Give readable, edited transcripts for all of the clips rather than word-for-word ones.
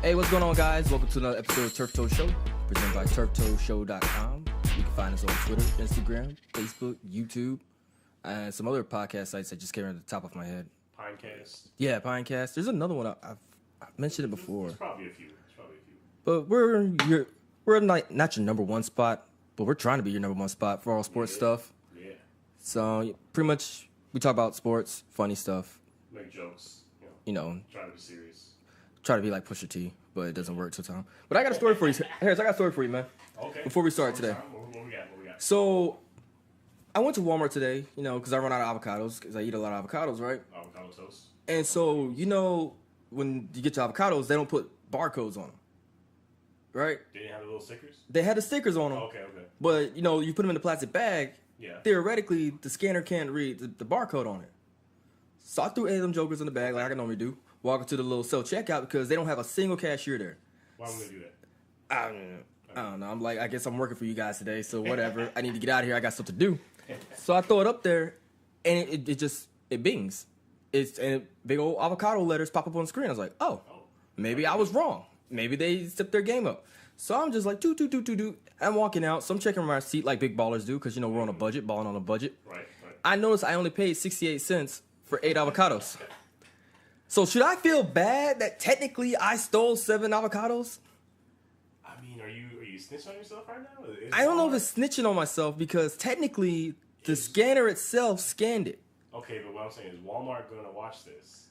Hey, what's going on, guys? Welcome to another episode of Turf Toe Show, presented by turftoeshow.com. You can find us on Twitter, Instagram, Facebook, YouTube, and some other podcast sites that just came at the top of my head. Pinecast. Yeah, Pinecast. There's another one. I've mentioned it before. There's probably a few. But we're not your number one spot, but we're trying to be your number one spot for all sports stuff. Yeah. So pretty much we talk about sports, funny stuff. Make jokes. You know. Try to be serious. Try to be like Pusha T, but it doesn't work sometimes. But I got a story for you. Harris, I got a story for you, man. Okay. Before we start today. What we got? So, I went to Walmart today, because I run out of avocados, because I eat a lot of avocados, right? Avocado toast. And so, when you get your avocados, they don't put barcodes on them, right? Did they have the little stickers? They had the stickers on them. Okay. But, you put them in a plastic bag. Yeah. Theoretically, the scanner can't read the barcode on it. So I threw 8 of them jokers in the bag like I normally do. Walk into the little self-checkout because they don't have a single cashier there. Why would they do that? I don't know. I'm like, I guess I'm working for you guys today, so whatever. I need to get out of here. I got stuff to do. So I throw it up there, and it bings. And big old avocado letters pop up on the screen. I was like, oh, maybe I was wrong. Maybe they stepped their game up. So I'm just like, do. I'm walking out, so I'm checking my receipt like big ballers do because, we're on a budget, balling on a budget. Right. I noticed I only paid 68 cents for 8 avocados. So should I feel bad that technically I stole 7 avocados? I mean, are you snitching on yourself right now? I don't know if it's snitching on myself because technically the scanner itself scanned it. Okay, but what I'm saying is Walmart going to watch this,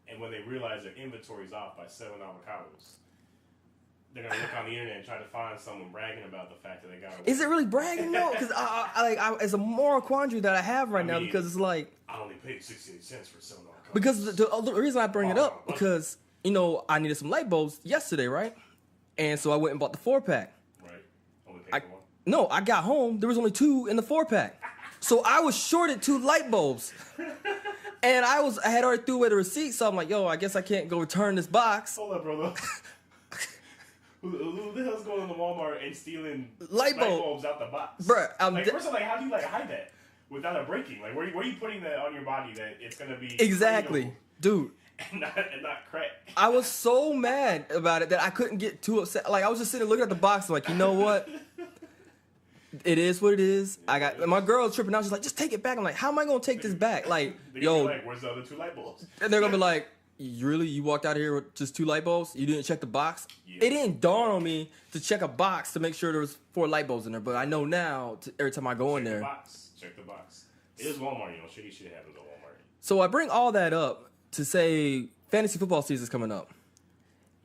and when they realize their inventory's off by 7 avocados, they're going to look on the internet and try to find someone bragging about the fact that they got away. Is it really bragging though? Because it's a moral quandary that I have right now because it's like I only paid 68 cents for 7 avocados. Because the reason I bring it up because I needed some light bulbs yesterday, right? And so I went and bought the 4-pack. Right. Only paid for one. No, I got home. There was only 2 in the 4-pack. So I was shorted 2 light bulbs. And I had already threw away the receipt, so I'm like, I guess I can't go return this box. Hold up, brother. Who the hell's going to Walmart and stealing light bulbs out the box? Bruh, first of all, how do you hide that without it breaking? Like, where are you putting that on your body that it's gonna be exactly, dude, and not crack? I was so mad about it that I couldn't get too upset. Like I was just sitting there looking at the box, like, you know what? It is what it is. My girl was tripping out. She's like, just take it back. I'm like, how am I gonna take this back? Like, where's the other 2 light bulbs? And they're gonna be like, you walked out of here with just 2 light bulbs? You didn't check the box? Yeah. It didn't dawn on me to check a box to make sure there was 4 light bulbs in there, but I know now every time I go in there. Check the box. It is Walmart, shitty shit happens at Walmart. So I bring all that up to say fantasy football season is coming up.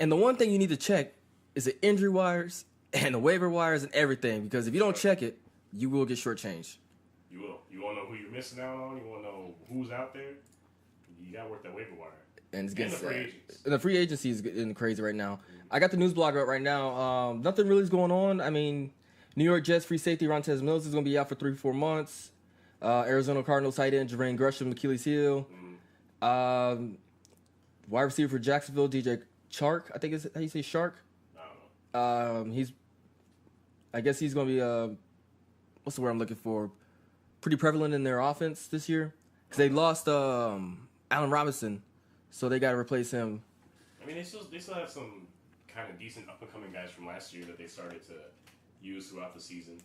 And the one thing you need to check is the injury wires and the waiver wires and everything, because if you don't check it, you will get shortchanged. You will. You want to know who you're missing out on? You want to know who's out there? You got to work that waiver wire. And it's getting the free agency is getting crazy right now. I got the news blog up right now. Nothing really is going on. I mean, New York Jets free safety Rontez Mills is going to be out for 3-4 months. Arizona Cardinals tight end Jermaine Gresham, Achilles heel. Wide receiver for Jacksonville, DJ Chark. I think is how you say Shark. I don't know. I guess he's going to be what's the word I'm looking for? Pretty prevalent in their offense this year because they lost Allen Robinson. So they got to replace him. I mean, they still have some kind of decent up-and-coming guys from last year that they started to use throughout the season.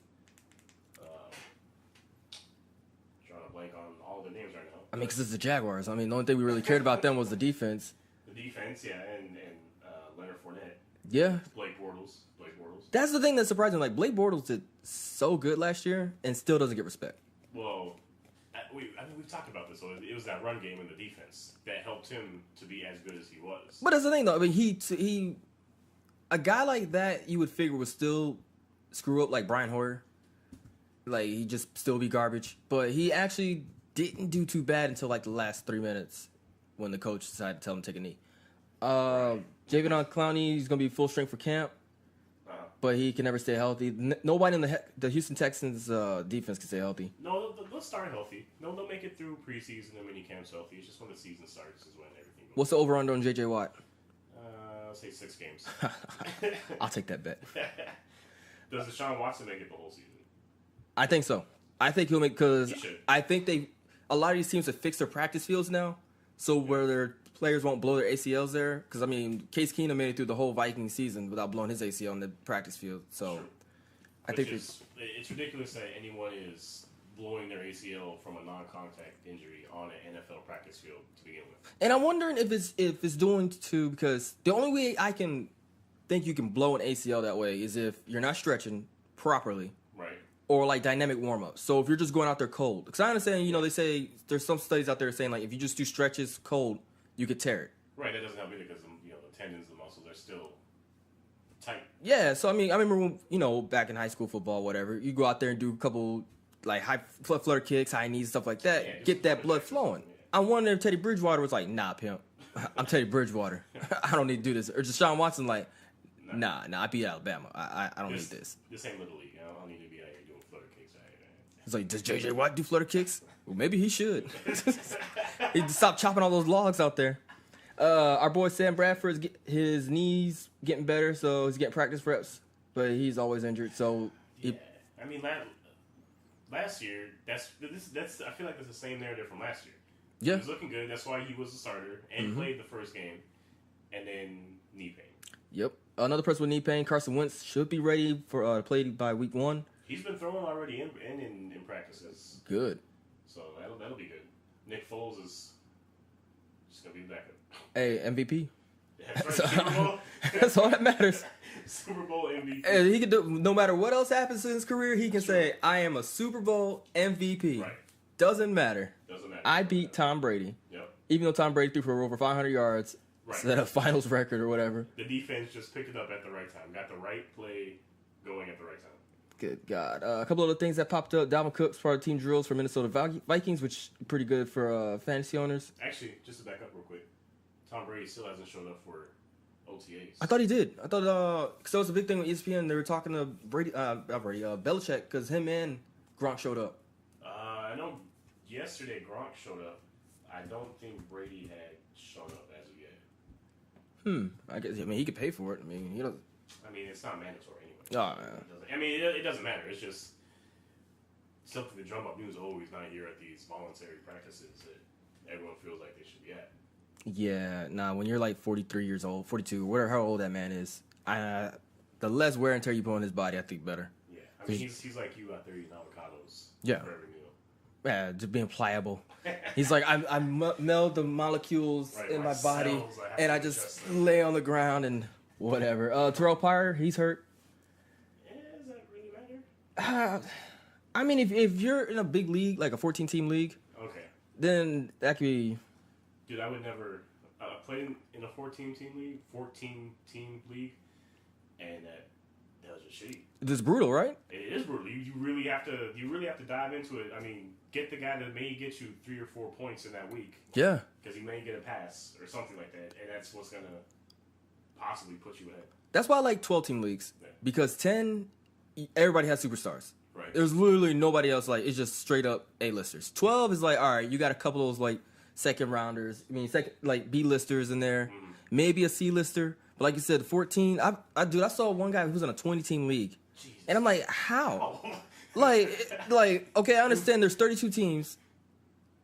Trying to blank on all the names right now. I mean, because it's the Jaguars. I mean, the only thing we really cared about them was the defense. The defense, yeah, and Leonard Fournette. Yeah. Blake Bortles. That's the thing that's surprising. Like, Blake Bortles did so good last year and still doesn't get respect. Well, we've talked about this. So it was that run game and the defense that helped him to be as good as he was. But that's the thing, though. I mean, he a guy like that you would figure would still screw up like Brian Hoyer. Like, he'd just still be garbage. But he actually didn't do too bad until like the last 3 minutes when the coach decided to tell him to take a knee. Javion Clowney, he's going to be full strength for camp. But he can never stay healthy. Nobody in the Houston Texans defense can stay healthy. No, they'll start healthy. No, they'll make it through preseason and mini camps healthy. It's just when the season starts is when everything goes. What's the over-under on J.J. Watt? I'll say 6 games. I'll take that bet. Does Deshaun Watson make it the whole season? I think so. I think he'll make, because I think a lot of these teams have fixed their practice fields now. so where their players won't blow their ACLs there. Because I mean, Case Keenum made it through the whole Viking season without blowing his ACL in the practice field. So True. I think it's ridiculous that anyone is blowing their ACL from a non-contact injury on an NFL practice field to begin with. And I'm wondering if it's doing to, because the only way I can think you can blow an ACL that way is if you're not stretching properly. Right. Or like dynamic warm-ups. So if you're just going out there cold. Because I understand, you know, they say there's some studies out there saying like if you just do stretches cold, you could tear it. Right, that doesn't help either because the tendons, the muscles are still tight. Yeah, so I mean, I remember when, you know, back in high school football, whatever, you go out there and do a couple like high flutter kicks, high knees, stuff like that, Yeah, get that blood flowing. Yeah. I wonder if Teddy Bridgewater was like, nah, pimp, I'm Teddy Bridgewater. I don't need to do this. Or Deshaun Watson like, nah, I beat Alabama. I don't need this. This ain't Little League. I don't need to be out here doing flutter kicks. He's like, does JJ Watt do flutter kicks? Well, maybe he should. He stop chopping all those logs out there. Our boy Sam Bradford's his knees getting better, so he's getting practice reps, but he's always injured. So I mean, last year, that's I feel like it's the same narrative from last year. Yeah, he was looking good. That's why he was a starter and played the first game, and then knee pain. Yep, another person with knee pain. Carson Wentz should be ready for to play by week 1. He's been throwing already in practices. Good. So that'll be good. Nick Foles is just gonna be the backup. Hey, MVP. Yeah, that's right. Super Bowl. That's all that matters. Super Bowl MVP. And he can do, no matter what else happens in his career, he can say, I am a Super Bowl MVP. Right. Doesn't matter. Doesn't matter. I beat Tom Brady. Yep. Even though Tom Brady threw for over 500 yards, set a finals record or whatever. The defense just picked it up at the right time. Got the right play going at the right time. Good God. A couple other things that popped up. Dalvin Cook's part of team drills for Minnesota Vikings, which is pretty good for fantasy owners. Actually, just to back up real quick, Tom Brady still hasn't showed up for OTAs. I thought he did. I thought, because that was a big thing with ESPN. They were talking to Belichick, because him and Gronk showed up. I know yesterday Gronk showed up. I don't think Brady had shown up as of yet. I guess. I mean, he could pay for it. I mean, he doesn't. I mean, it's not mandatory anyway. Oh, yeah. I mean, it doesn't matter. It's just something to drum up news always not here at these voluntary practices that everyone feels like they should be at. Yeah, when you're like 43 years old, 42, whatever how old that man is, the less wear and tear you put on his body, I think better. Yeah, I mean, he's like you out there eating avocados for every meal. Yeah, just being pliable. He's like, I meld the molecules in my body, and I just lay on the ground and whatever. Terrell Pryor, he's hurt. Yeah, does that really matter? I mean, if you're in a big league, like a 14-team league, okay, then that could be... Dude, I would never play in a 14-team league, and that was just shitty. It's brutal, right? It is brutal. You really have to dive into it. I mean, get the guy that may get you 3 or 4 points in that week. Yeah. Because he may get a pass or something like that, and that's what's gonna possibly put you ahead. That's why I like 12-team leagues, because 10, everybody has superstars. Right. There's literally nobody else. Like, it's just straight up A-listers. 12 is like, all right, you got a couple of those like second rounders. I mean, like B-listers in there, maybe a C-lister. But like you said, 14. I saw one guy who was in a 20-team league, and I'm like, how? like, okay, I understand there's 32 teams,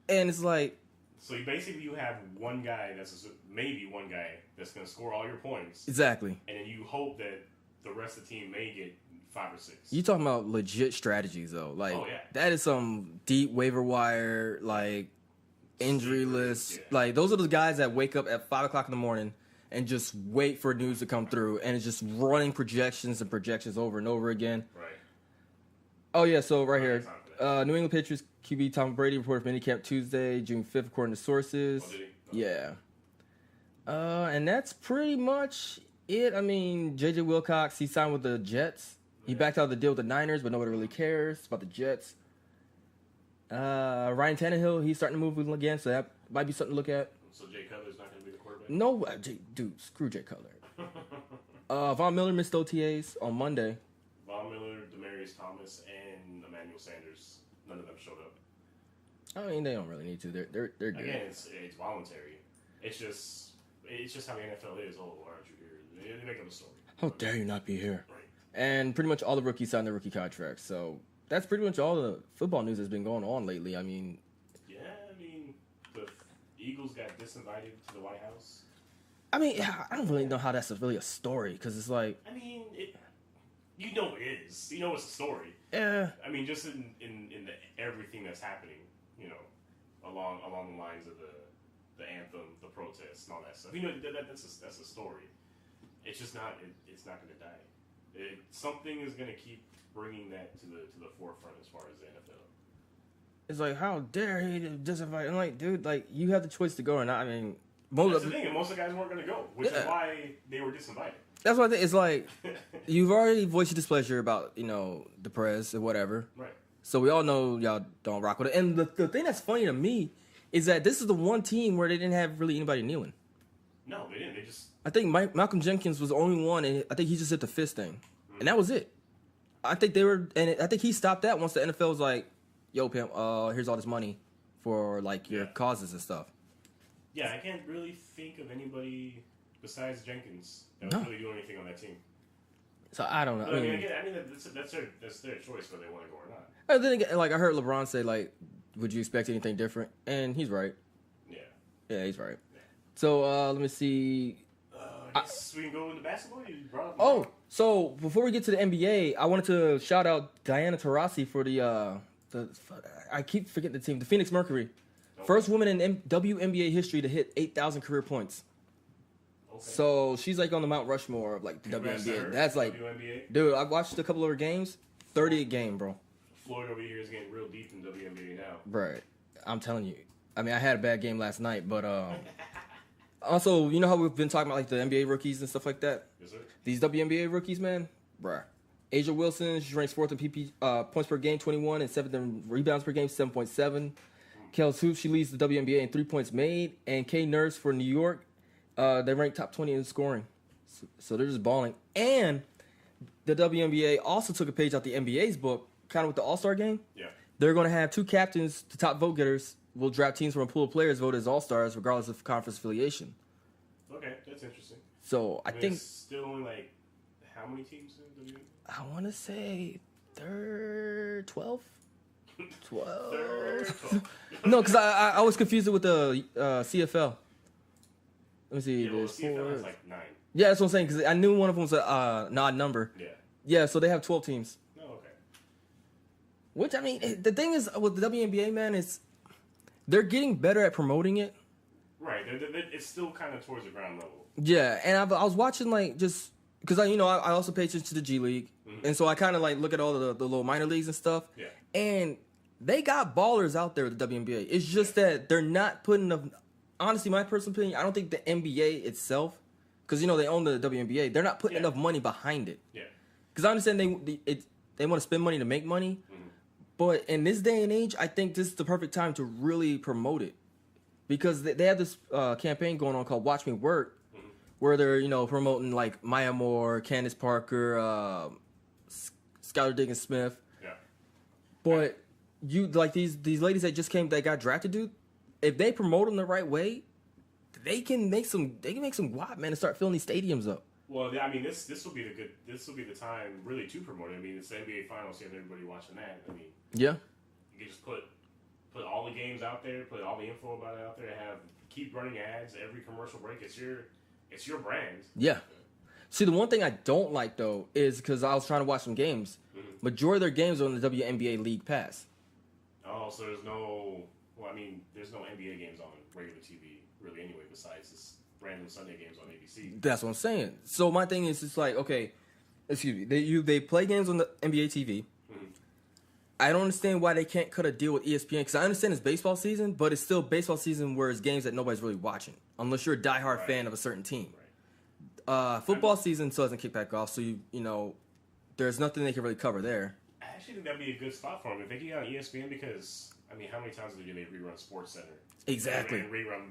and it's like. So you have one guy maybe one guy that's going to score all your points. Exactly. And then you hope that the rest of the team may get 5 or 6. You talking about legit strategies though? Like, oh, yeah. That is some deep waiver wire, like injury list. Yeah. Like, those are the guys that wake up at 5 o'clock in the morning and just wait for news to come through, and it's just running projections and projections over and over again. Right. Oh yeah, so right here, New England Patriots QB Tom Brady reported for minicamp Tuesday, June 5th, according to sources. Oh, did he? Yeah. And that's pretty much it. I mean, J.J. Wilcox, he signed with the Jets. He backed out of the deal with the Niners, but nobody really cares about the Jets. Ryan Tannehill, he's starting to move again, so that might be something to look at. So Jay Cutler's not going to be the quarterback? No, dude, screw Jay Cutler. Von Miller missed OTAs on Monday. Von Miller, Demaryius Thomas, and Emmanuel Sanders, none of them showed up. I mean, they don't really need to. They're good. Again, it's voluntary. It's just how the NFL is. Oh, why aren't you here? They make up a story. How dare you not be here? Right. And pretty much all the rookies signed their rookie contracts. So that's pretty much all the football news that's been going on lately. I mean, Eagles got disinvited to the White House. I mean, I don't really know how that's really a story because it's like. I mean, you know it is. You know it's a story. Yeah. I mean, just in everything that's happening, you know, along the lines of the anthem, the protests, and all that stuff. You know, that's a story. It's just not. It's not going to die. Something is going to keep bringing that to the forefront as far as the NFL. It's like, how dare he disinvite? I'm like, dude, like you have the choice to go or not. I mean, that's the thing. Most of the guys weren't going to go, which is why they were disinvited. That's what I think. It's like you've already voiced your displeasure about the press or whatever. Right. So we all know y'all don't rock with it. And the thing that's funny to me is that this is the one team where they didn't have really anybody kneeling. No, they didn't. They just. I think Malcolm Jenkins was the only one, and I think he just did the fist thing, and that was it. I think I think he stopped that once the NFL was like, "Yo, pimp, here's all this money for like your causes and stuff." Yeah, I can't really think of anybody besides Jenkins that was really doing anything on that team. So I don't know. But, I mean, that's their choice whether they want to go or not. Then again, like I heard LeBron say, like, "Would you expect anything different?" And he's right. Yeah, he's right. Yeah. So let me see. I guess we can go into basketball. You brought up so before we get to the NBA, I wanted to shout out Diana Taurasi for the I keep forgetting the team, the Phoenix Mercury. Okay. First woman in WNBA history to hit 8,000 career points. Okay. So she's like on the Mount Rushmore of like the WNBA. That's like, WNBA? Dude, I watched a couple of her games. 30 a game, bro. Floyd over here is getting real deep in WNBA now. Right. I'm telling you. I mean, I had a bad game last night, but also, you know how we've been talking about like the NBA rookies and stuff like that? Yes, sir. These WNBA rookies, man, bruh. Asia Wilson, she ranks 4th in points per game, 21, and 7th in rebounds per game, 7.7. Kels Hoops, she leads the WNBA in 3 points made. And Kay Nurse for New York, they rank top 20 in scoring. So they're just balling. And the WNBA also took a page out the NBA's book, kind of with the All-Star game. Yeah. They're going to have 2 captains, the top vote getters, will draft teams from a pool of players voted as all-stars regardless of conference affiliation. Okay, that's interesting. So I think it's still only like how many teams in the WNBA? I want to say 12? 12. 12. No, because I was confused with the CFL. Let me see. Yeah, well, CFL has like 9. Yeah, that's what I'm saying, because I knew one of them was a odd number. Yeah. Yeah, so they have 12 teams. Oh, okay. Which, I mean, the thing is with the WNBA, man, is they're getting better at promoting it. Right. It's still kind of towards the ground level. Yeah, and I was watching, like, just... Because, I also pay attention to the G League. Mm-hmm. And so I kind of, like, look at all the little minor leagues and stuff. Yeah. And they got ballers out there with the WNBA. It's just that they're not putting enough... Honestly, my personal opinion, I don't think the NBA itself... Because, they own the WNBA. They're not putting enough money behind it. Yeah. Because I understand they want to spend money to make money. Mm-hmm. But in this day and age, I think this is the perfect time to really promote it. Because they have this campaign going on called Watch Me Work, where they're, promoting, like, Maya Moore, Candace Parker, Skylar Diggins-Smith. Yeah. But these ladies that got drafted, dude, if they promote them the right way, they can make some guap, man, and start filling these stadiums up. Well, I mean, this will be the time really to promote it. I mean, it's the NBA Finals, you have everybody watching that. I mean, yeah, you can just put all the games out there, put all the info about it out there, keep running ads every commercial break. It's your brand. Yeah. See, the one thing I don't like though is because I was trying to watch some games. Mm-hmm. Majority of their games are on the WNBA League Pass. Oh, so there's no NBA games on regular TV really anyway, besides this random Sunday games on ABC. That's what I'm saying. So my thing is, it's like, okay, excuse me, they play games on the NBA TV. Mm-hmm. I don't understand why they can't cut a deal with ESPN, because I understand it's baseball season, but it's still baseball season where it's games that nobody's really watching, unless you're a diehard fan of a certain team. Right. Football season still doesn't kick back off, so there's nothing they can really cover there. I actually think that'd be a good spot for them if they get on ESPN, because I mean, how many times do they rerun Sports Center? Exactly. And rerun,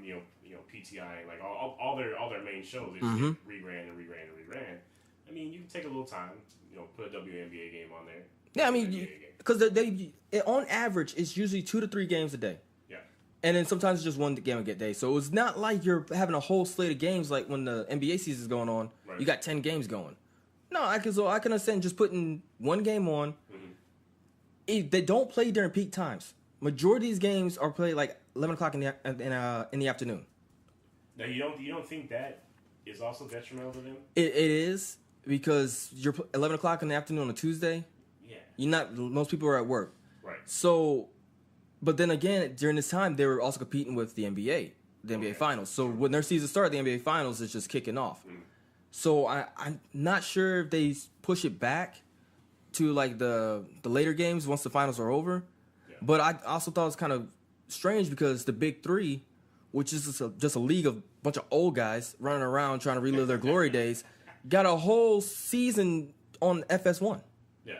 PTI, like all their main shows. They just get reran. I mean, you can take a little time, put a WNBA game on there. Yeah, I mean, because they on average it's usually 2 to 3 games a day. Yeah. And then sometimes it's just one game a day. So it's not like you're having a whole slate of games like when the NBA season is going on. Right. You got 10 games going. No, I can understand just putting one game on. Mm-hmm. They don't play during peak times. majority of these games are played like 11 o'clock in the afternoon. Now you don't think that is also detrimental to them? It is, because you're 11 o'clock in the afternoon on a Tuesday. Yeah. Most people are at work. Right. So, but then again, during this time, they were also competing with the NBA, NBA Finals. So when their season started, the NBA Finals is just kicking off. So I'm not sure if they push it back to like the later games once the finals are over. Yeah. But I also thought it was kind of strange because the Big Three, which is just a league of a bunch of old guys running around trying to relive their glory days, got a whole season on FS1. Yeah.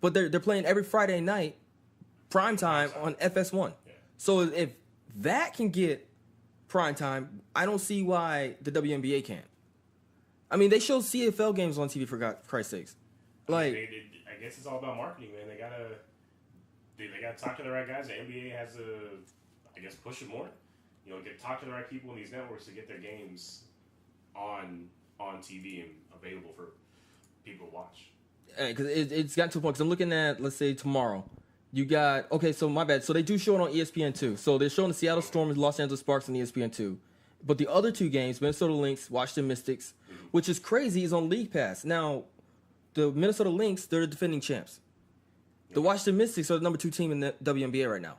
But they're playing every Friday night, prime time on FS1. Yeah. So if that can get prime time, I don't see why the WNBA can't. I mean, they show CFL games on TV, for Christ's sakes. Like, I guess it's all about marketing, man. They gotta talk to the right guys. The NBA has to, I guess, push it more. Talk to the right people in these networks to get their games on TV and available for people to watch. Because it's gotten to a point. Because I'm looking at, let's say, tomorrow. You got, okay, so my bad. So they do show it on ESPN2. So they're showing the Seattle Storm and Los Angeles Sparks on ESPN2. But the other two games, Minnesota Lynx, Washington Mystics, which is crazy, is on League Pass. Now, the Minnesota Lynx, they're the defending champs. The Washington Mystics are the number 2 team in the WNBA right now.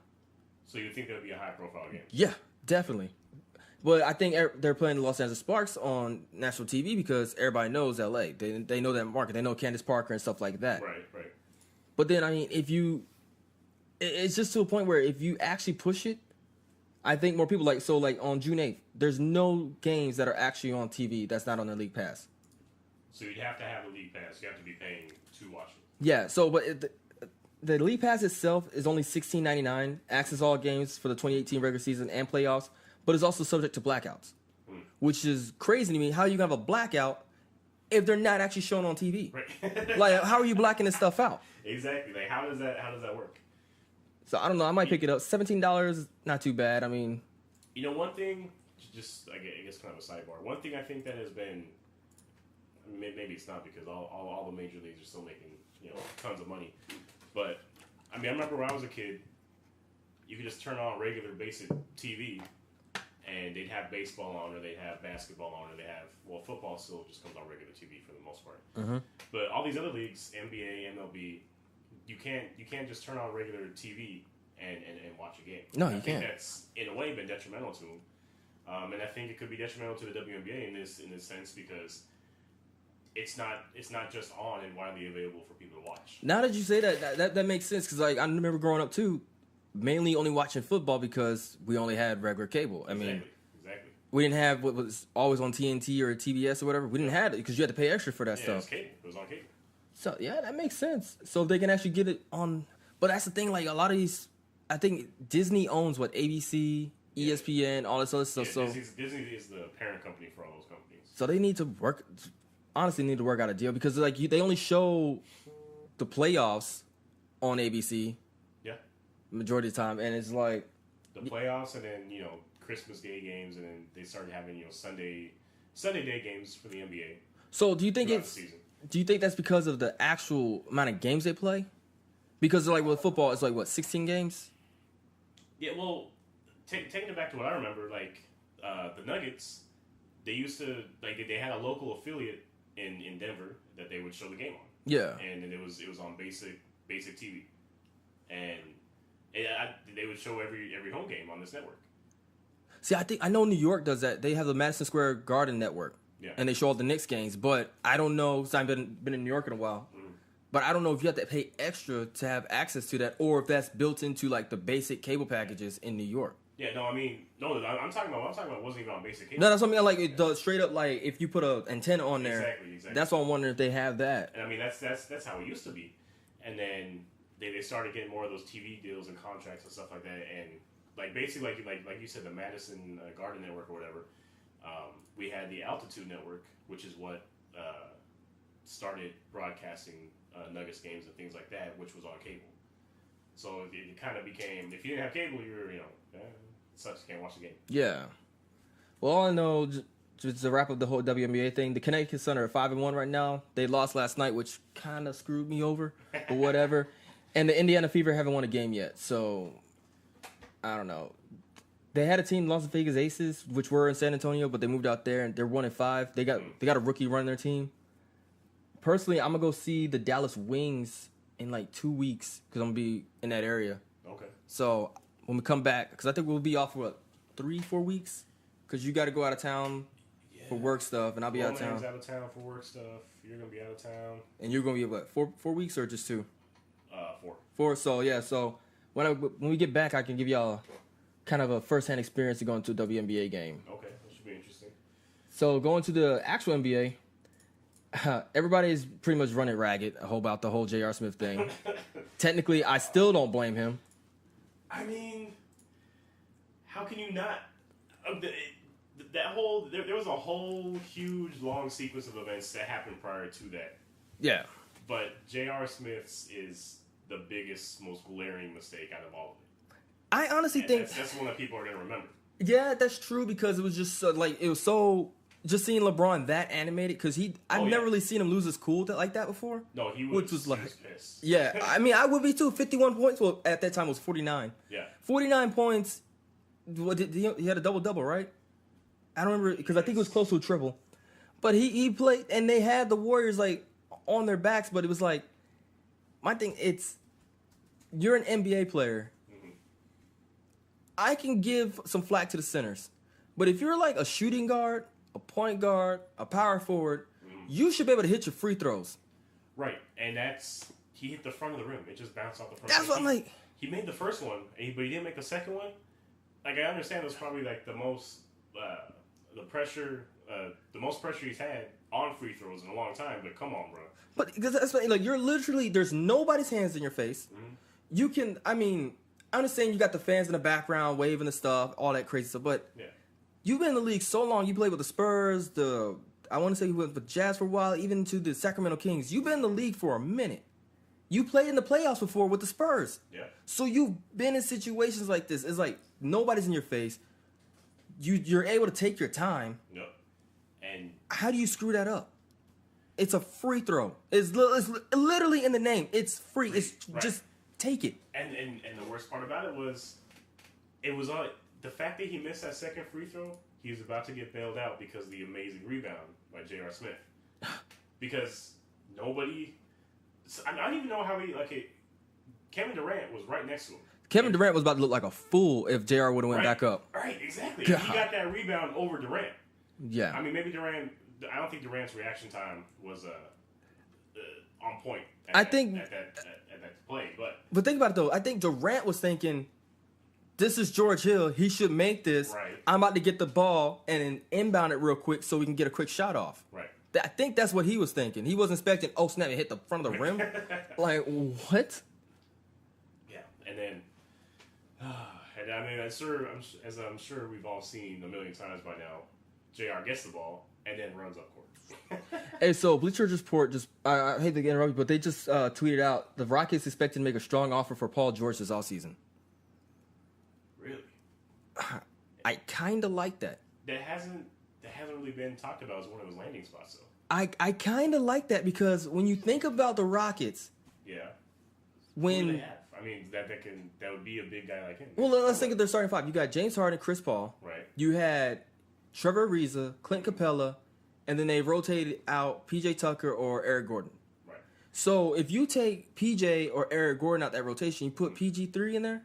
So you think that would be a high-profile game? Yeah, definitely. But I think they're playing the Los Angeles Sparks on national TV because everybody knows LA. They know that market. They know Candace Parker and stuff like that. Right. But then, I mean, it's just to a point where if you actually push it, I think more people like on June 8th, there's no games that are actually on TV that's not on the League Pass. So you'd have to have a League Pass. You have to be paying to watch it. Yeah. So, but the League Pass itself is only $16.99. Access all games for the 2018 regular season and playoffs, but it's also subject to blackouts, which is crazy to me. How you gonna have a blackout if they're not actually shown on TV? Right. Like, how are you blacking this stuff out? Exactly. Like, how does that work? So I don't know. I might pick it up. $17, not too bad. I mean, one thing, just I guess kind of a sidebar. One thing I think that has been, maybe it's not because all the major leagues are still making tons of money, but I mean I remember when I was a kid, you could just turn on regular basic TV, and they'd have baseball on, or they'd have basketball on, or they have football still just comes on regular TV for the most part. Mm-hmm. But all these other leagues, NBA, MLB. You can't just turn on regular TV and watch a game. No, you can't. I think that's in a way been detrimental to them, and I think it could be detrimental to the WNBA in this sense because it's not just on and widely available for people to watch. Now that you say that makes sense because like I remember growing up too, mainly only watching football because we only had regular cable. I mean, exactly. We didn't have what was always on TNT or TBS or whatever. We didn't have it because you had to pay extra for that stuff. It was cable. It was on cable. So, yeah, that makes sense. So they can actually get it on. But that's the thing, like, a lot of these, I think Disney owns, ABC, ESPN, all this other stuff. Yeah, Disney is the parent company for all those companies. So they need to work out a deal because, like, they only show the playoffs on ABC. Yeah. Majority of the time. And it's like. The playoffs and then, Christmas Day games. And then they started having, Sunday day games for the NBA. So do you think Do you think that's because of the actual amount of games they play? Because like with football, it's like 16 games? Yeah, well, taking it back to what I remember, like the Nuggets, they used to they had a local affiliate in Denver that they would show the game on. Yeah, and it was on basic TV, and they would show every home game on this network. See, I know New York does that. They have the Madison Square Garden network. Yeah. And they show all the Knicks games, but I don't know, because I've been in New York in a while, but I don't know if you have to pay extra to have access to that, or if that's built into, like, the basic cable packages in New York. Yeah, no, I'm talking about wasn't even on basic cable. No, that's what I mean, like, the straight up, like, if you put an antenna on there, exactly. That's why I'm wondering if they have that. And I mean, that's how it used to be. And then they started getting more of those TV deals and contracts and stuff like that, and, like, basically, like you said, the Madison Garden Network or whatever, we had the Altitude Network, which is what started broadcasting Nuggets games and things like that, which was on cable. So it kind of became, if you didn't have cable, it sucks, you can't watch the game. Yeah. Well, all I know, just to wrap up the whole WNBA thing, the Connecticut Sun are 5-1 right now. They lost last night, which kind of screwed me over, but whatever. And the Indiana Fever haven't won a game yet, so I don't know. They had a team, Las Vegas Aces, which were in San Antonio, but they moved out there and they're 1-5. They got a rookie running their team. Personally, I'm gonna go see the Dallas Wings in like 2 weeks because I'm gonna be in that area. Okay. So when we come back, because I think we'll be off for 3-4 weeks, because you got to go out of town for work stuff, and I'll be out of town. Out of town for work stuff. You're gonna be out of town. And you're gonna be what, 4 weeks or just 2? 4. 4. So yeah. So when we get back, I can give y'all kind of a first-hand experience to going to a WNBA game. Okay, that should be interesting. So going to the actual NBA, everybody's pretty much running ragged about the whole J.R. Smith thing. Technically, I still don't blame him. I mean, how can you not? There was a whole huge long sequence of events that happened prior to that. Yeah. But J.R. Smith's is the biggest, most glaring mistake out of all of it. I honestly think that's one that people are going to remember. Yeah, that's true because it was just just seeing LeBron that animated because I've never really seen him lose his cool like that before. No, he was pissed. Yeah, I mean, I would be too. 51 points. Well, at that time it was 49. Yeah, 49 points. He had a double-double, right? I don't remember because I think it was close to a triple. But he played, and they had the Warriors like on their backs. But it was like my thing. You're an NBA player. I can give some flack to the centers. But if you're like a shooting guard, a point guard, a power forward, you should be able to hit your free throws. Right. And he hit the front of the rim. It just bounced off the front That's what I'm like. He made the first one, but he didn't make the second one. Like, I understand it was probably like the most pressure he's had on free throws in a long time, but come on, bro. But because that's like you're literally, there's nobody's hands in your face. You can, I mean, I understand you got the fans in the background waving the stuff, all that crazy stuff, but you've been in the league so long. You played with the Spurs, I want to say you went with Jazz for a while, even to the Sacramento Kings. You've been in the league for a minute. You played in the playoffs before with the Spurs. Yeah. So you've been in situations like this. It's like nobody's in your face. You're able to take your time. Yep. And how do you screw that up? It's a free throw. It's literally in the name. It's free. It's just take it. And the worst part about it was on the fact that he missed that second free throw. He was about to get bailed out because of the amazing rebound by J.R. Smith. Because nobody, I don't even know how Kevin Durant was right next to him. Kevin Durant was about to look like a fool if J.R. would have went back up. Right, exactly. He got that rebound over Durant. Yeah. I mean, maybe Durant. I don't think Durant's reaction time was on point. At that play, but think about it though. I think Durant was thinking, "This is George Hill. He should make this. Right. I'm about to get the ball and inbound it real quick so we can get a quick shot off." Right. I think that's what he was thinking. He wasn't expecting, "Oh snap! It hit the front of the rim." Like what? Yeah, and then, and I mean, I'm sure we've all seen a million times by now. JR gets the ball and then runs up court. Hey, so Bleacher Report I hate to interrupt you, but they just tweeted out the Rockets expected to make a strong offer for Paul George this offseason. Really? I kind of like that. That hasn't really been talked about as one of his landing spots, though. I kind of like that because when you think about the Rockets, who do they have? I mean, that would be a big guy like him. Well, let's think of their starting five. You got James Harden, Chris Paul. Right. You had Trevor Ariza, Clint Capella, and then they rotated out PJ Tucker or Eric Gordon. Right. So if you take PJ or Eric Gordon out that rotation, you put PG3 in there?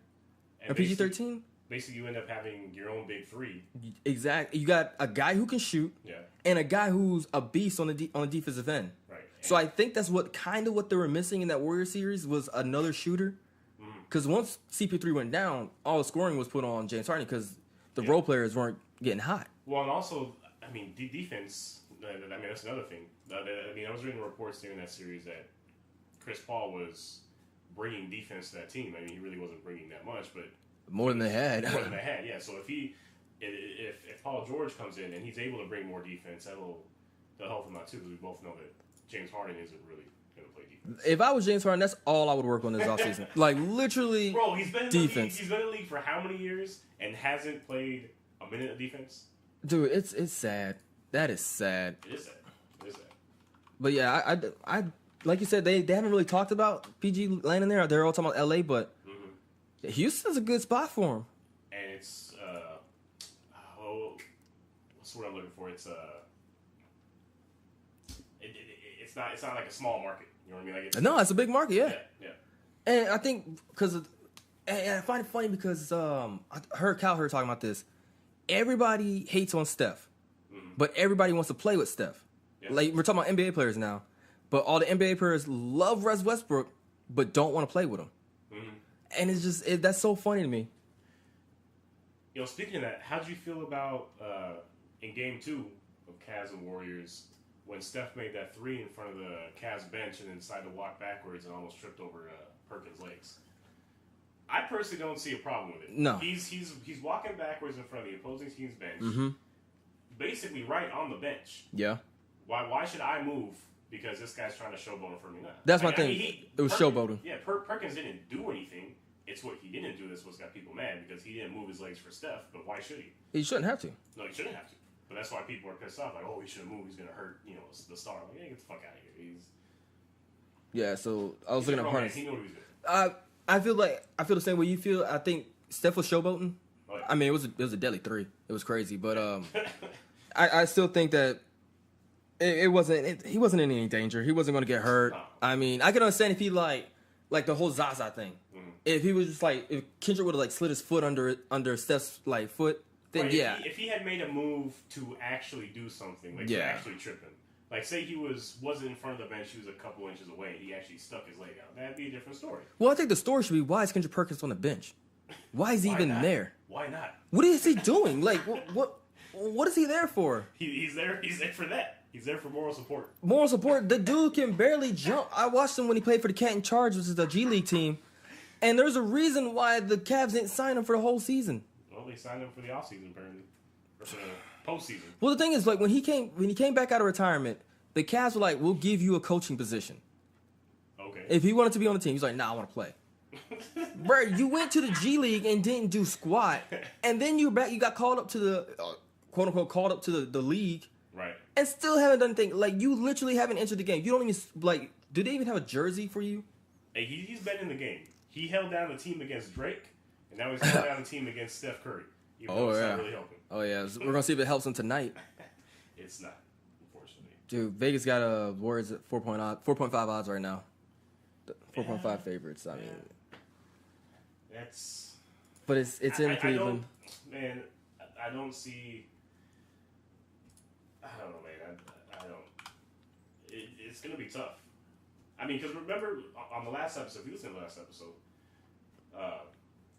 Or PG13? Basically, you end up having your own big three. Exactly. You got a guy who can shoot and a guy who's a beast on the defensive end. Right. So I think that's what they were missing in that Warriors series was another shooter. Because once CP3 went down, all the scoring was put on James Harden because the role players weren't getting hot. Well, and also, I mean, defense, I mean, that's another thing. I mean, I was reading reports during that series that Chris Paul was bringing defense to that team. I mean, he really wasn't bringing that much, but more than they had. Yeah. So if Paul George comes in and he's able to bring more defense, that'll help him out too, because we both know that James Harden isn't really going to play defense. If I was James Harden, that's all I would work on this offseason. Like, literally, bro, he's been in defense. He's been in the league for how many years and hasn't played a minute of defense? Dude, it's sad. That is sad. It is sad. But yeah, I like you said, they haven't really talked about PG landing there. They're all talking about LA, but Houston's a good spot for him. It's what's the word I'm looking for? It's not like a small market. You know what I mean? No, it's a big market. Yeah. Yeah. And I think and I find it funny because I heard Cowherd talking about this. Everybody hates on Steph, but everybody wants to play with Steph. Yeah. Like we're talking about NBA players now, but all the NBA players love Russ Westbrook, but don't want to play with him. And it's just that's so funny to me. You know, speaking of that, how did you feel about in Game 2 of Cavs and Warriors when Steph made that three in front of the Cavs bench and then decided to walk backwards and almost tripped over Perkins' legs? I personally don't see a problem with it. No. He's walking backwards in front of the opposing team's bench, basically right on the bench. Yeah. Why should I move because this guy's trying to showboat in front of me now? That's my thing. It was showboating. Yeah, Perkins didn't do anything. It's what he didn't do that's what's got people mad because he didn't move his legs for Steph. But why should he? He shouldn't have to. No, he shouldn't have to. But that's why people are pissed off. Like, oh, he shouldn't move. He's going to hurt, the star. Like, yeah, get the fuck out of here. Yeah, so I was looking at Harness. He knew what he was doing. I feel the same way you feel. I think Steph was showboating. Oh, yeah. I mean, it was a deadly three. It was crazy, but I still think that he wasn't in any danger. He wasn't going to get hurt. No. I mean, I can understand if he like the whole Zaza thing. If he was just if Kendrick would have slid his foot under Steph's foot, then right, yeah. If he had made a move to actually do something, to actually trip him, like say he wasn't in front of the bench, he was a couple inches away, and he actually stuck his leg out, that'd be a different story. Well, I think the story should be why is Kendrick Perkins on the bench? Why is he even there? Why not? What is he doing? What is he there for? He's there for that. He's there for moral support. Moral support. The dude can barely jump. I watched him when he played for the Canton Charge, which is the G League team. And there's a reason why the Cavs didn't sign him for the whole season. Well, they signed him for the offseason, apparently. Or for the postseason. Well, the thing is, when he came back out of retirement, the Cavs were like, we'll give you a coaching position. Okay. If he wanted to be on the team, he's like, nah, I want to play. Bro, you went to the G League and didn't do squat. And then you got called up to the, quote unquote, called up to the league. Right. And still haven't done anything. You literally haven't entered the game. You don't even, do they even have a jersey for you? Hey, he's been in the game. He held down the team against Drake, and now he's held down the team against Steph Curry. Even though it's not really helping. Oh, yeah. We're going to see if it helps him tonight. It's not, unfortunately. Dude, Vegas got a Warriors at 4.5 odds right now. 4.5 favorites. I mean, that's. But it's in Cleveland. I don't see. I don't know, man. I don't. It's gonna be tough. I mean, because remember on the last episode, if you listened to the last episode,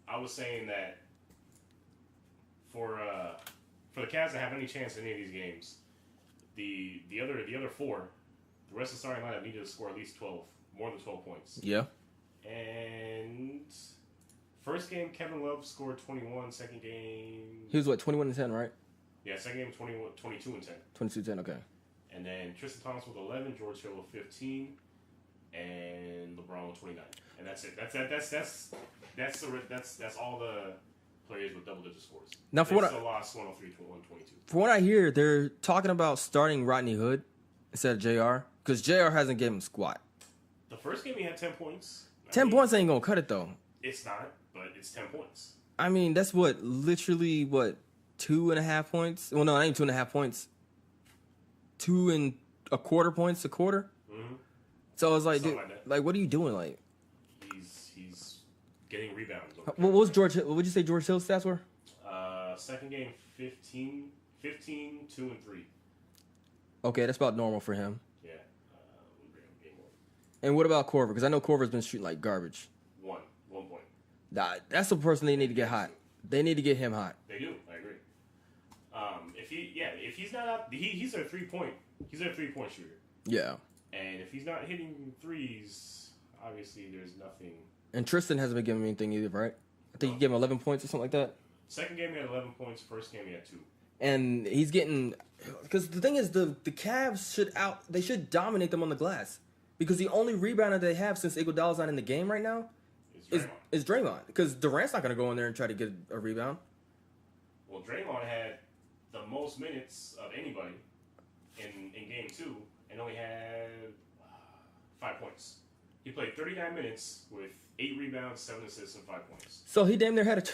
I was saying that for the Cavs to have any chance in any of these games, the other four, the rest of the starting lineup needed to score at least more than 12 points. Yeah. And first game, Kevin Love scored 21. Second game, he was 21 and 10, right? Yeah, second game 22 and 10. 22-10, okay. And then Tristan Thompson with 11, George Hill with 15, and LeBron with 29. And that's it. That's all the players with double-digit scores. Now, they still lost 103 to 122. From what I hear, they're talking about starting Rodney Hood instead of JR because JR hasn't given him squat. The first game he had 10 points. 10 points ain't gonna cut it though. It's not, but it's 10 points. I mean, that's literally 2.5 points. Well, no, it ain't 2.5 points. 2.25 points a quarter. Mm-hmm. So it's like, dude, what are you doing? He's getting rebounds. Okay. What was George? What would you say George Hill's stats were? Second game 15, 2 and 3. Okay, that's about normal for him. Yeah. And what about Korver? Because I know Korver's been shooting like garbage. 1 point. That's the person they need to get hot. They need to get him hot. They do. I agree. If he's not out, he's their 3-point. He's their 3-point shooter. Yeah. And if he's not hitting threes, obviously there's nothing. And Tristan hasn't been giving me anything either, right? I think he gave him 11 points or something like that. Second game he had 11 points. First game he had 2. And he's getting, because the thing is the Cavs should dominate them on the glass because the only rebounder they have since Iguodala's not in the game right now is Draymond because Durant's not going to go in there and try to get a rebound. Well, Draymond had the most minutes of anybody in game 2 and only had 5 points. He played 39 minutes with 8 rebounds, 7 assists, and 5 points. So he damn near had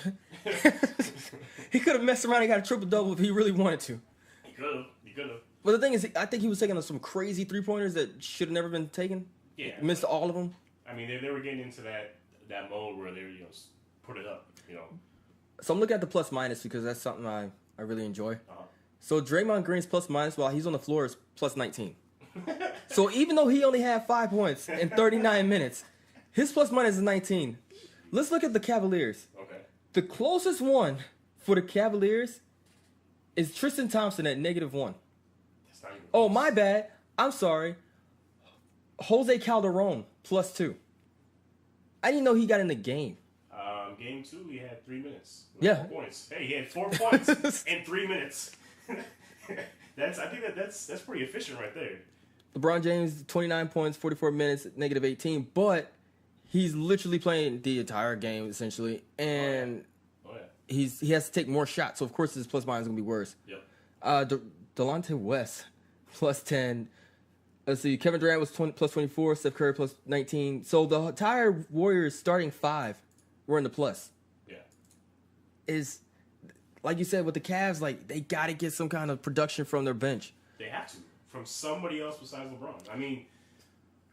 he could have messed around and got a triple-double if he really wanted to. He could have. But the thing is, I think he was taking some crazy three-pointers that should have never been taken. Yeah. Missed all of them. I mean, they were getting into that mode where they put it up, So I'm looking at the plus-minus because that's something I really enjoy. Uh-huh. So Draymond Green's plus-minus while he's on the floor is plus 19. So even though he only had 5 points in 39 minutes, his plus-minus is 19. Let's look at the Cavaliers. Okay. The closest one for the Cavaliers is Tristan Thompson at -1. That's not even Oh, my bad. I'm sorry. Jose Calderon +2. I didn't know he got in the game. Game 2, he had 3 minutes. Yeah. 4 points. Hey, he had 4 points in 3 minutes. I think that's pretty efficient right there. LeBron James, 29 points, 44 minutes, -18. But he's literally playing the entire game, essentially. And he has to take more shots. So, of course, his plus-minus is going to be worse. Yep. Delonte West, +10. Let's see. Kevin Durant was +24. Steph Curry +19. So, the entire Warriors starting 5 were in the plus. Yeah. Is, like you said, with the Cavs, like, they got to get some kind of production from their bench. They have to. From somebody else besides LeBron. I mean,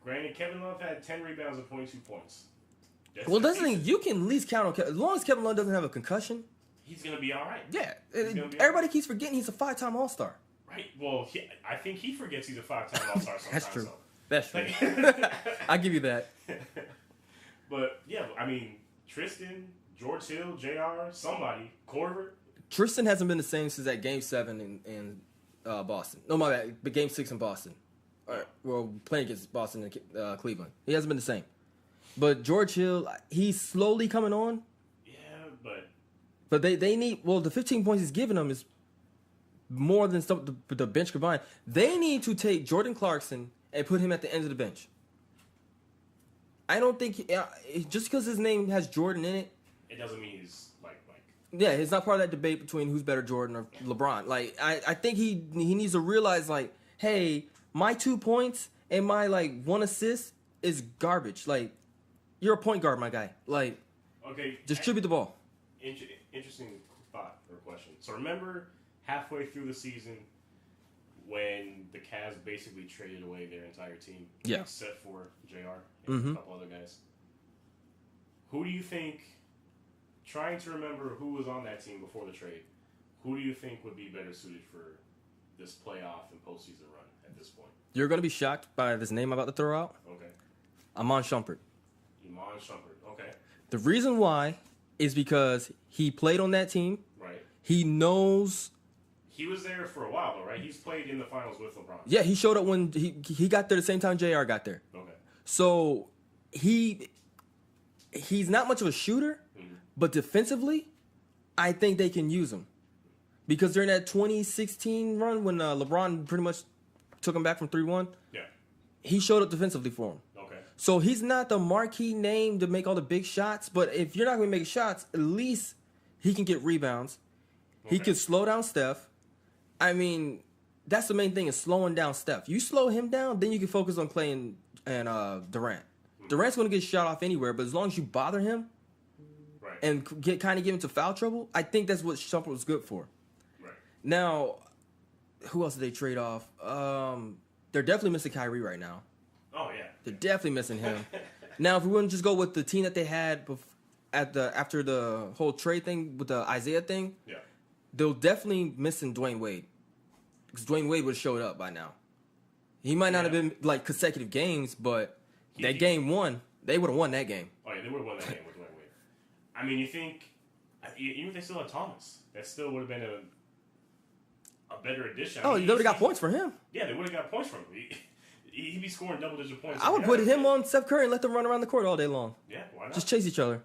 granted, Kevin Love had 10 rebounds and 22 points. You can at least count on Kevin. As long as Kevin Love doesn't have a concussion, he's going to be all right. Yeah. Everybody keeps forgetting he's a 5-time All-Star. Right. Well, I think he forgets he's a 5-time All-Star sometimes. That's true. So. That's true. I give you that. But, yeah, I mean, Tristan, George Hill, JR, somebody, Corver. Tristan hasn't been the same since that Game 7 in Boston. No, my bad. But Game 6 in Boston. Well, playing against Boston and Cleveland. He hasn't been the same. But George Hill, he's slowly coming on. Yeah, but... But they need... Well, the 15 points he's giving them is more than the bench combined. They need to take Jordan Clarkson and put him at the end of the bench. I don't think... just because his name has Jordan in it... It doesn't mean he's like... Yeah, it's not part of that debate between who's better, Jordan or LeBron. Like, I think he needs to realize, like, hey, my 2 points and my, 1 assist is garbage. Like, you're a point guard, my guy. Like, okay, distribute the ball. Interesting thought or question. So remember halfway through the season when the Cavs basically traded away their entire team, yeah, except for JR and a couple other guys. Who do you think? Trying to remember who was on that team before the trade. Who do you think would be better suited for this playoff and postseason run at this point? You're going to be shocked by this name I'm about to throw out. Okay. Iman Shumpert. Iman Shumpert. Okay. The reason why is because he played on that team. Right. He knows. He was there for a while, though, right? He's played in the finals with LeBron. Yeah, he showed up when he got there the same time JR got there. Okay. So he's not much of a shooter, but defensively, I think they can use him. Because during that 2016 run when LeBron pretty much took him back from 3-1, yeah, he showed up defensively for him. Okay. So he's not the marquee name to make all the big shots, but if you're not going to make shots, at least he can get rebounds. Okay. He can slow down Steph. I mean, that's the main thing is slowing down Steph. You slow him down, then you can focus on Clay and Durant. Durant's going to get shot off anywhere, but as long as you bother him and get him to foul trouble, I think that's what Shumpert was good for. Right. Now, who else did they trade off? They're definitely missing Kyrie right now. Oh, yeah. They're definitely missing him. Now, if we wouldn't just go with the team that they had after the whole trade thing with the Isaiah thing, yeah, they'll definitely missing Dwayne Wade. Because Dwayne Wade would have showed up by now. He might not have been consecutive games, but game one, they would have won that game. Oh, yeah, they would have won that game with Dwayne Wade. I mean, you think, even if they still had Thomas, that still would have been a better addition. They would have got points for him. Yeah, they would have got points from him. He'd be scoring double-digit points. I would put him on Steph Curry and let them run around the court all day long. Yeah, why not? Just chase each other.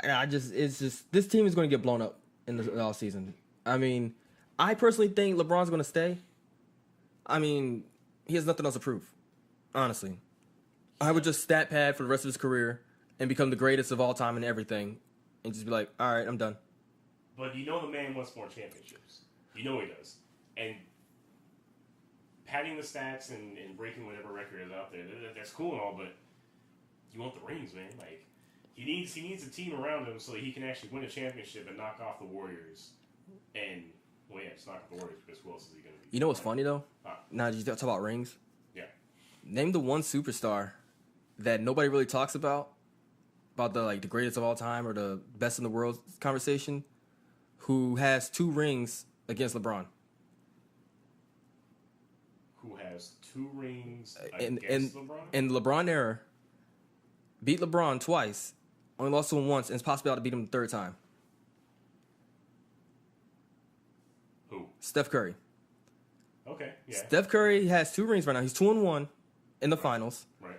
Yeah. This team is going to get blown up in the all season. I mean, I personally think LeBron's going to stay. I mean, he has nothing else to prove. Honestly, I would just stat pad for the rest of his career and become the greatest of all time in everything, and just be like, all right, I'm done. But you know the man wants more championships. You know he does. And padding the stats and breaking whatever record is out there. That's cool and all, but you want the rings, man. Like he needs a team around him so that he can actually win a championship and knock off the Warriors. And it's knock off the Warriors because who else is he gonna be? You know what's funny though? Now you talk about rings. Yeah. Name the one superstar that nobody really talks about the the greatest of all time or the best in the world conversation, who has 2 rings against LeBron. Who has 2 rings against LeBron? In the LeBron era, beat LeBron twice, only lost to him once, and it's possible to beat him the 3rd time. Who? Steph Curry. Okay, yeah. Steph Curry has 2 rings right now. He's 2-1 in the finals. Right.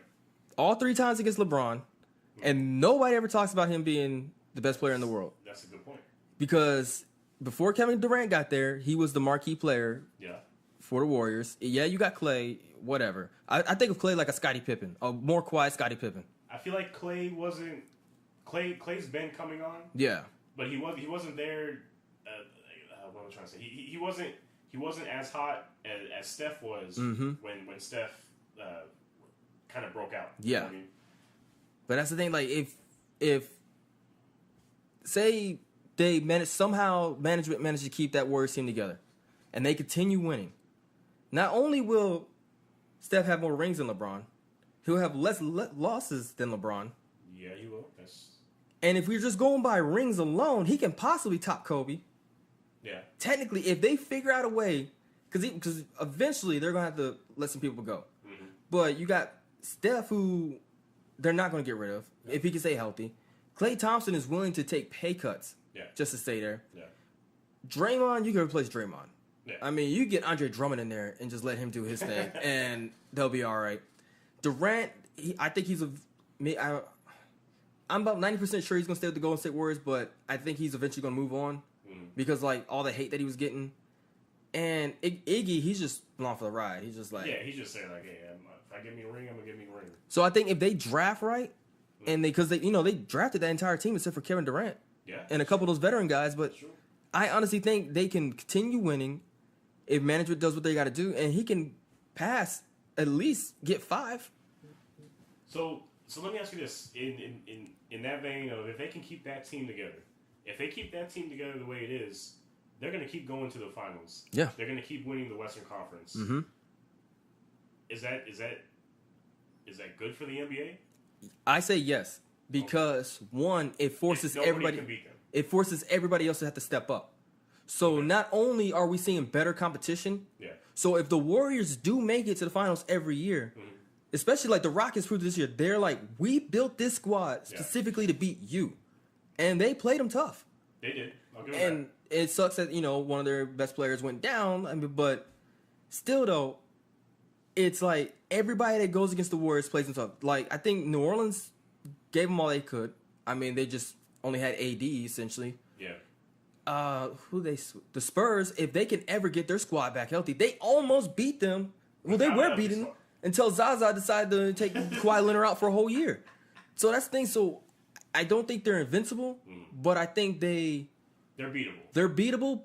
All 3 times against LeBron. And nobody ever talks about him being the best player in the world. That's a good point. Because before Kevin Durant got there, he was the marquee player for the Warriors. Yeah, you got Clay, whatever. I think of Clay like a Scottie Pippen, a more quiet Scottie Pippen. I feel like Clay wasn't... Clay's been coming on. Yeah. But he wasn't there... what am I trying to say? He wasn't as hot as Steph was when Steph kind of broke out. Yeah. You know what I mean? But that's the thing, like, if say they management managed to keep that Warriors team together and they continue winning, not only will Steph have more rings than LeBron, he'll have less losses than LeBron. Yeah, he will. And if we're just going by rings alone, he can possibly top Kobe. Yeah. Technically, if they figure out a way, because eventually they're going to have to let some people go. Mm-hmm. But you got Steph, who they're not going to get rid of if he can stay healthy. Klay Thompson is willing to take pay cuts just to stay there. Yeah. Draymond, you can replace Draymond. Yeah. I mean, you get Andre Drummond in there and just let him do his thing, and they'll be all right. Durant, I think he's I'm about 90% sure he's going to stay with the Golden State Warriors, but I think he's eventually going to move on because, like, all the hate that he was getting. And Iggy, he's just along for the ride. He's just like... Yeah, he's just saying, like, hey, if I get me a ring, I'm going to get me a ring. So I think if they draft right, and because they drafted that entire team except for Kevin Durant and a couple of those veteran guys, but I honestly think they can continue winning if management does what they got to do, and he can pass at least get 5. So let me ask you this: in that vein of if they can keep that team together, the way it is, they're going to keep going to the finals. Yeah, they're going to keep winning the Western Conference. Mm-hmm. Is that good for the NBA? I say yes because one, it forces everybody. It forces everybody else to have to step up. So not only are we seeing better competition, so if the Warriors do make it to the finals every year, especially like the Rockets proved this year, they're like, we built this squad specifically to beat you, and they played them tough. They did. I'll give them that. It sucks that one of their best players went down. I mean, but still though, it's like everybody that goes against the Warriors plays them tough. Like I think New Orleans gave them all they could. I mean, they just only had AD essentially. Yeah. The Spurs, if they can ever get their squad back healthy, they almost beat them. Well, they were beating them until Zaza decided to take Kawhi Leonard out for a whole year. So that's the thing. So I don't think they're invincible, but I think they're beatable. They're beatable,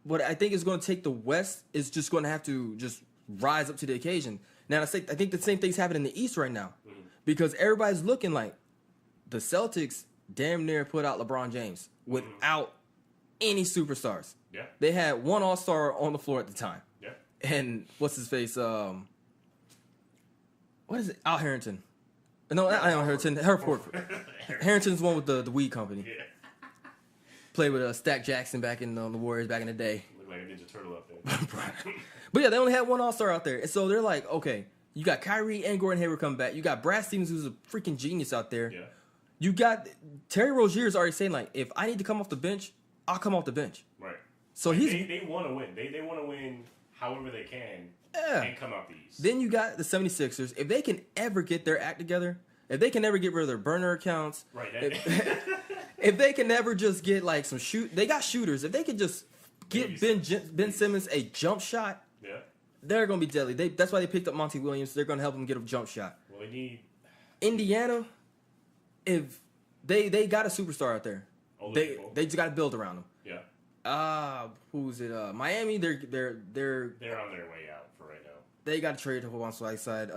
but I think it's going to take the West is just going to have to just rise up to the occasion. Now, I think the same thing's happening in the East right now because everybody's looking like the Celtics damn near put out LeBron James without any superstars. Yeah. They had one All-Star on the floor at the time. Yeah. And what's his face? What is it? Al Harrington. No, not Al Harrington. Herford. Harrington's the one with the weed company. Yeah. Played with Stack Jackson back in the Warriors back in the day. Looked like a Ninja Turtle up there. But yeah, they only had one All-Star out there. And so they're like, okay, you got Kyrie and Gordon Hayward coming back. You got Brad Stevens, who's a freaking genius out there. Yeah. You got Terry Rozier's already saying, like, if I need to come off the bench, I'll come off the bench. Right. So they want to win. They want to win however they can and come out the East. Then you got the 76ers. If they can ever get their act together, if they can ever get rid of their burner accounts, right. If they can never just get like they got shooters. If they could just get Ben Simmons a jump shot, they're gonna be deadly. That's why they picked up Monty Williams. They're gonna help him get a jump shot. Well, they need Indiana. If they got a superstar out there, they just got to build around them. Yeah. Who's it? Miami. They're on their way out for right now. They got to trade to Whiteside.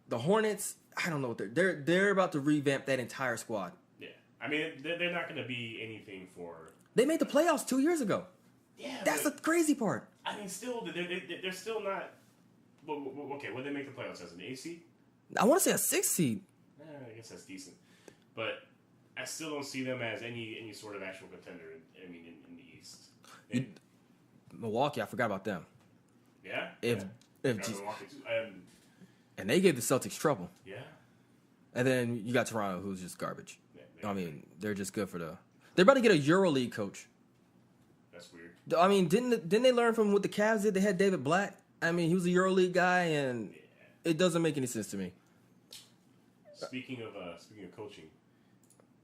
The Hornets, I don't know what they're about to revamp that entire squad. Yeah, I mean they're not going to be anything for. They made the playoffs 2 years ago. Yeah, that's the crazy part. I mean, still they're still not. Well, okay, what did they make the playoffs as an 8 seed? I want to say a 6 seed. I guess that's decent, but I still don't see them as any sort of actual contender. In the East. Milwaukee, I forgot about them. Yeah. And they gave the Celtics trouble. Yeah. And then you got Toronto, who's just garbage. Yeah, I mean, they're just good for the. They're about to get a EuroLeague coach. That's weird. I mean, didn't they learn from what the Cavs did? They had David Blatt. I mean, he was a EuroLeague guy, and it doesn't make any sense to me. Speaking of coaching,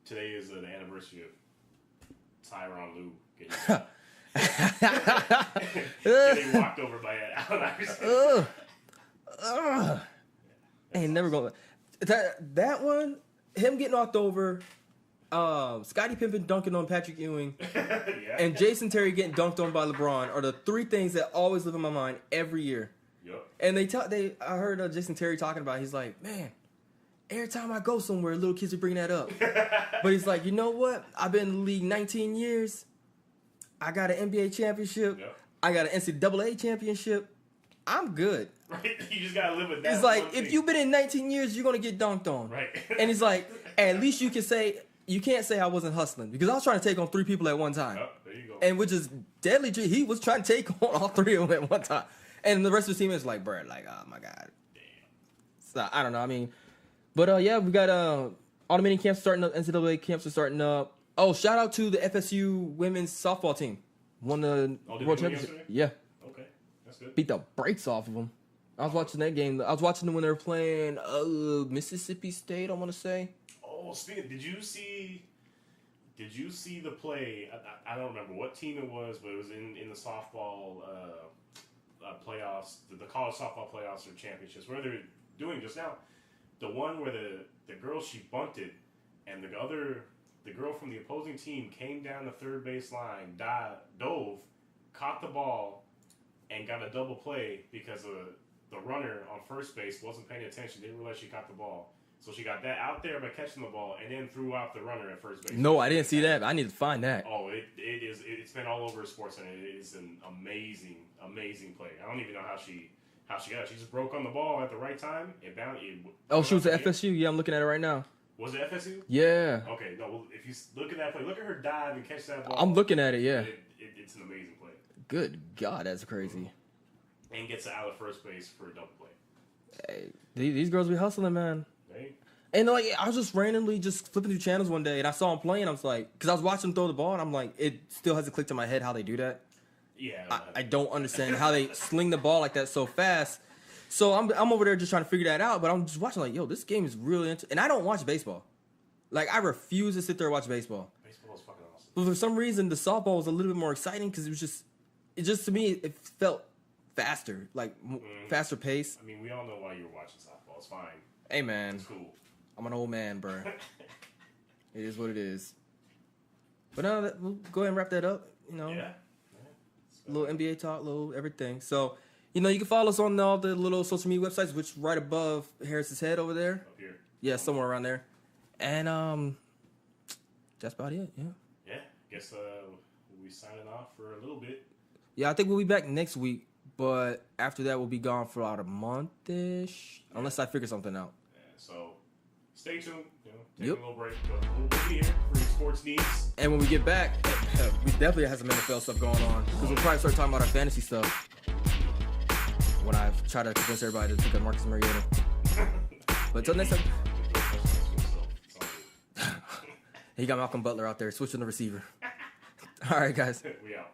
today is the anniversary of Tyronn Lue getting walked over by Allen Iverson. Ain't never going. That one, him getting knocked over. Scottie Pippen dunking on Patrick Ewing, and Jason Terry getting dunked on by LeBron are the three things that always live in my mind every year. Yep. And I heard Jason Terry talking about it. He's like, man, every time I go somewhere, little kids are bringing that up. But he's like, you know what? I've been in the league 19 years. I got an NBA championship. Yep. I got an NCAA championship. I'm good. Right? You just gotta live with that. It's like, if you've been in 19 years, you're gonna get dunked on. Right. And he's like, at least you can say. You can't say I wasn't hustling because I was trying to take on 3 people at one time. Oh, there you go. And which is deadly. He was trying to take on all 3 of them at one time. And the rest of the team is like, bro, like, oh my God. Damn. So, I don't know. I mean, but yeah, we got automating camps starting up. NCAA camps are starting up. Oh, shout out to the FSU women's softball team. Won the world championship. Yeah. Okay, that's good. Beat the brakes off of them. I was watching that game. I was watching them when they were playing Mississippi State, I want to say. Oh, speaking, did you see the play? I don't remember what team it was, but it was in the softball playoffs, the college softball playoffs or championships. Where they're doing just now, the one where the girl, she bunted, and the girl from the opposing team came down the third base line, dove, caught the ball, and got a double play because the runner on first base wasn't paying attention, didn't realize she caught the ball. So she got that out there by catching the ball, and then threw out the runner at first base. No, I didn't see that. I need to find that. Oh, it's been all over SportsCenter. It is an amazing play. I don't even know how she got it. She just broke on the ball at the right time. She was at FSU. Yeah, I'm looking at it right now. Was it FSU? Yeah. Okay, no. Well, if you look at that play, look at her dive and catch that ball. I'm looking at it. Yeah. It's an amazing play. Good God, that's crazy. And gets it out of first base for a double play. Hey, these girls be hustling, man. Hey. And like, I was just randomly flipping through channels one day, and I saw them playing. I was like, because I was watching them throw the ball, and I'm like, it still hasn't clicked in my head how they do that. Yeah. I don't understand how they sling the ball like that so fast. So I'm over there just trying to figure that out, but I'm just watching like, yo, this game is really interesting. And I don't watch baseball. Like, I refuse to sit there and watch baseball. Baseball is fucking awesome. But for some reason, the softball was a little bit more exciting because it just to me, it felt faster, like faster pace. I mean, we all know why you were watching softball. It's fine. Hey, man. It's cool. I'm an old man, bro. It is what it is. But no, we'll go ahead and wrap that up. You know, yeah. Little NBA talk, little everything. So, you know, you can follow us on all the little social media websites, which right above Harris's head over there. Up here. Yeah, somewhere around there. And that's about it. Yeah. Yeah. Guess we'll be signing off for a little bit. Yeah, I think we'll be back next week, but after that, we'll be gone for about a month-ish, unless I figure something out. Yeah, so stay tuned. You know, take a little break. We'll be here for your sports needs. And when we get back, we definitely have some NFL stuff going on because we'll probably start talking about our fantasy stuff when I try to convince everybody to pick up Marcus Mariota. But until next time. He got Malcolm Butler out there switching the receiver. All right, guys. We out.